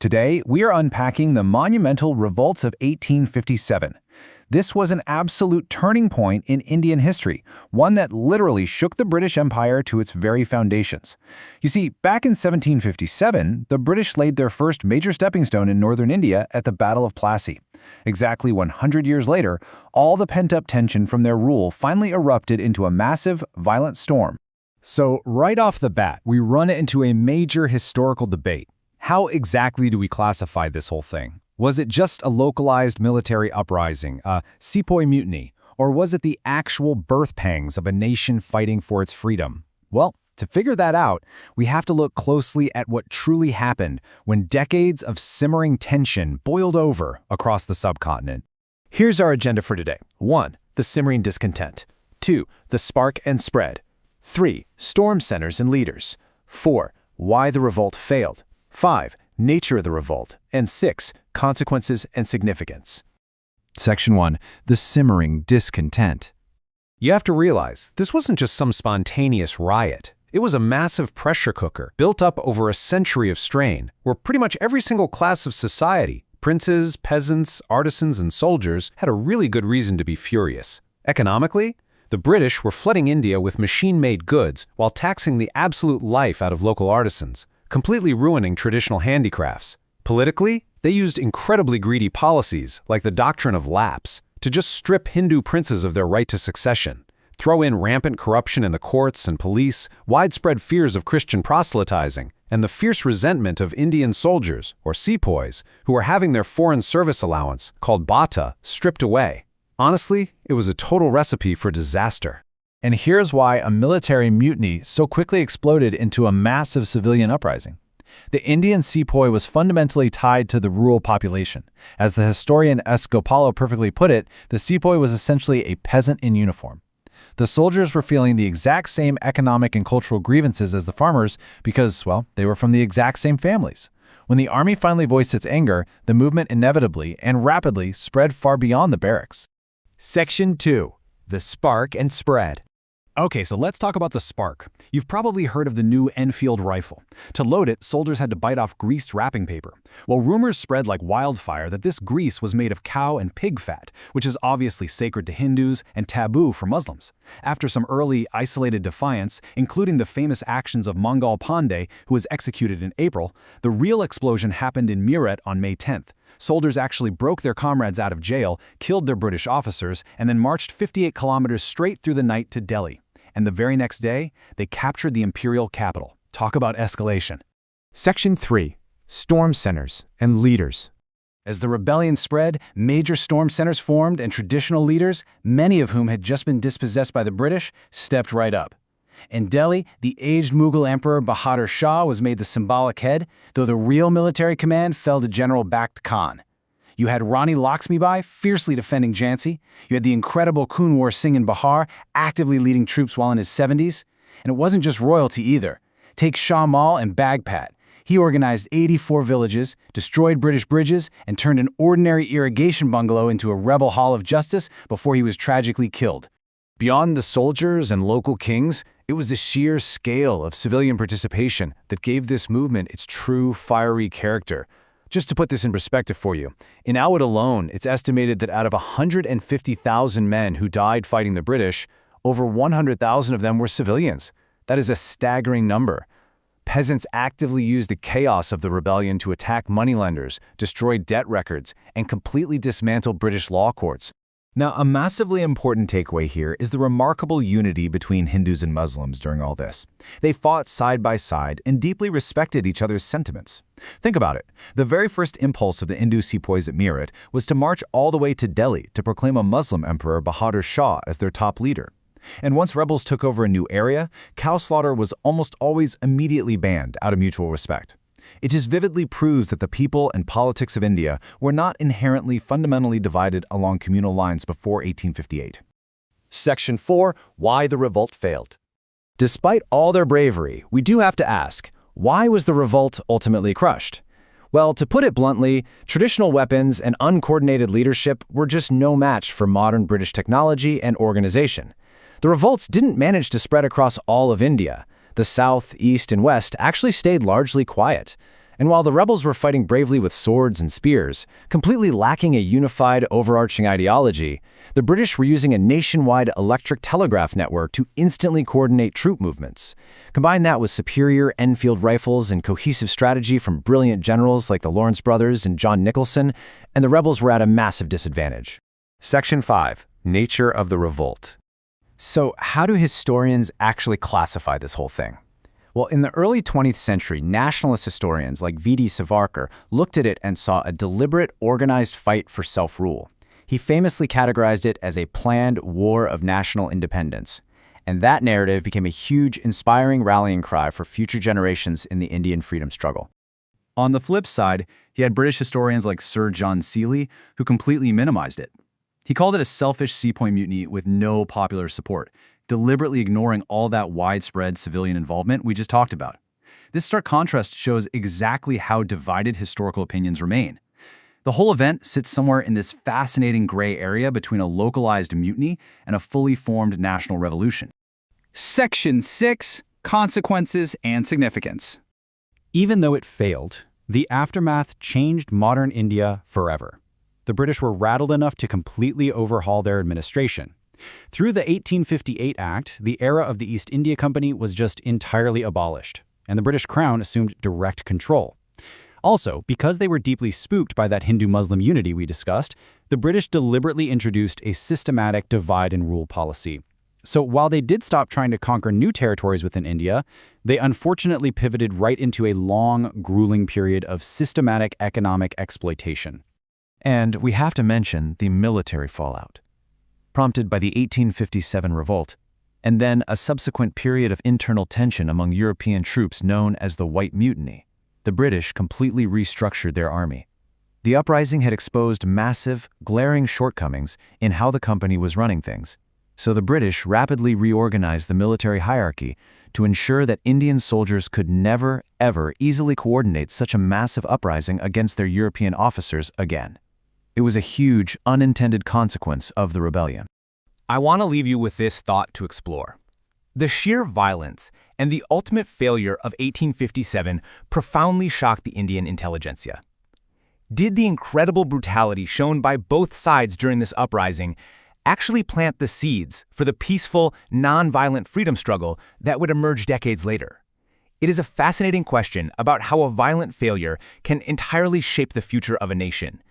Today, we are unpacking the monumental revolts of 1857. This was an absolute turning point in Indian history, one that literally shook the British Empire to its very foundations. You see, back in 1757, the British laid their first major stepping stone in northern India at the Battle of Plassey. Exactly 100 years later, all the pent-up tension from their rule finally erupted into a massive, violent storm. So, right off the bat, we run into a major historical debate. How exactly do we classify this whole thing? Was it just a localized military uprising, a sepoy mutiny, or was it the actual birth pangs of a nation fighting for its freedom? Well, to figure that out, we have to look closely at what truly happened when decades of simmering tension boiled over across the subcontinent. Here's our agenda for today. 1. The simmering discontent. 2. The spark and spread. 3. Storm centers and leaders. 4. Why the revolt failed. 5. Nature of the revolt. And 6. Consequences and significance. Section 1. The simmering discontent. You have to realize, this wasn't just some spontaneous riot. It was a massive pressure cooker built up over a century of strain, where pretty much every single class of society, princes, peasants, artisans, and soldiers, had a really good reason to be furious. Economically, the British were flooding India with machine-made goods while taxing the absolute life out of local artisans, completely ruining traditional handicrafts. Politically, they used incredibly greedy policies, like the doctrine of lapse, to just strip Hindu princes of their right to succession, throw in rampant corruption in the courts and police, widespread fears of Christian proselytizing, and the fierce resentment of Indian soldiers, or sepoys, who were having their foreign service allowance, called bata, stripped away. Honestly, it was a total recipe for disaster. And here's why a military mutiny so quickly exploded into a massive civilian uprising. The Indian sepoy was fundamentally tied to the rural population. As the historian S. Gopalo perfectly put it, the sepoy was essentially a peasant in uniform. The soldiers were feeling the exact same economic and cultural grievances as the farmers because, well, they were from the exact same families. When the army finally voiced its anger, the movement inevitably and rapidly spread far beyond the barracks. Section 2. The spark and spread. Okay, so let's talk about the spark. You've probably heard of the new Enfield rifle. To load it, soldiers had to bite off greased wrapping paper. Well, rumors spread like wildfire that this grease was made of cow and pig fat, which is obviously sacred to Hindus and taboo for Muslims. After some early, isolated defiance, including the famous actions of Mangal Pandey, who was executed in April, the real explosion happened in Meerut on May 10th. Soldiers actually broke their comrades out of jail, killed their British officers, and then marched 58 kilometers straight through the night to Delhi. And the very next day, they captured the imperial capital. Talk about escalation. Section 3. Storm centers and leaders. As the rebellion spread, major storm centers formed and traditional leaders, many of whom had just been dispossessed by the British, stepped right up. In Delhi, the aged Mughal Emperor Bahadur Shah was made the symbolic head, though the real military command fell to General Bakht Khan. You had Rani Laxmibai fiercely defending Jhansi. You had the incredible Kunwar Singh in Bihar actively leading troops while in his 70s. And it wasn't just royalty either. Take Shah Mal and Bagpat. He organized 84 villages, destroyed British bridges, and turned an ordinary irrigation bungalow into a rebel hall of justice before he was tragically killed. Beyond the soldiers and local kings, it was the sheer scale of civilian participation that gave this movement its true fiery character. Just to put this in perspective for you, in Awadh alone, it's estimated that out of 150,000 men who died fighting the British, over 100,000 of them were civilians. That is a staggering number. Peasants actively used the chaos of the rebellion to attack moneylenders, destroy debt records, and completely dismantle British law courts. Now, a massively important takeaway here is the remarkable unity between Hindus and Muslims during all this. They fought side by side and deeply respected each other's sentiments. Think about it. The very first impulse of the Hindu sepoys at Meerut was to march all the way to Delhi to proclaim a Muslim emperor, Bahadur Shah, as their top leader. And once rebels took over a new area, cow slaughter was almost always immediately banned out of mutual respect. It just vividly proves that the people and politics of India were not inherently fundamentally divided along communal lines before 1858. Section 4. Why the revolt failed. Despite all their bravery, we do have to ask, why was the revolt ultimately crushed? Well, to put it bluntly, traditional weapons and uncoordinated leadership were just no match for modern British technology and organization. The revolts didn't manage to spread across all of India. The south, east, and west actually stayed largely quiet. And while the rebels were fighting bravely with swords and spears, completely lacking a unified, overarching ideology, the British were using a nationwide electric telegraph network to instantly coordinate troop movements. Combine that with superior Enfield rifles and cohesive strategy from brilliant generals like the Lawrence brothers and John Nicholson, and the rebels were at a massive disadvantage. Section 5. Nature of the Revolt. So how do historians actually classify this whole thing? Well, in the early 20th century, nationalist historians like V.D. Savarkar looked at it and saw a deliberate, organized fight for self-rule. He famously categorized it as a planned war of national independence. And that narrative became a huge, inspiring rallying cry for future generations in the Indian freedom struggle. On the flip side, he had British historians like Sir John Seeley, who completely minimized it. He called it a selfish sepoy mutiny with no popular support, deliberately ignoring all that widespread civilian involvement we just talked about. This stark contrast shows exactly how divided historical opinions remain. The whole event sits somewhere in this fascinating gray area between a localized mutiny and a fully formed national revolution. Section 6. Consequences and Significance. Even though it failed, the aftermath changed modern India forever. The British were rattled enough to completely overhaul their administration. Through the 1858 Act, the era of the East India Company was just entirely abolished, and the British Crown assumed direct control. Also, because they were deeply spooked by that Hindu-Muslim unity we discussed, the British deliberately introduced a systematic divide-and-rule policy. So while they did stop trying to conquer new territories within India, they unfortunately pivoted right into a long, grueling period of systematic economic exploitation. And we have to mention the military fallout. Prompted by the 1857 revolt, and then a subsequent period of internal tension among European troops known as the White Mutiny, the British completely restructured their army. The uprising had exposed massive, glaring shortcomings in how the company was running things, so the British rapidly reorganized the military hierarchy to ensure that Indian soldiers could never, ever easily coordinate such a massive uprising against their European officers again. It was a huge, unintended consequence of the rebellion. I want to leave you with this thought to explore. The sheer violence and the ultimate failure of 1857 profoundly shocked the Indian intelligentsia. Did the incredible brutality shown by both sides during this uprising actually plant the seeds for the peaceful, non-violent freedom struggle that would emerge decades later? It is a fascinating question about how a violent failure can entirely shape the future of a nation,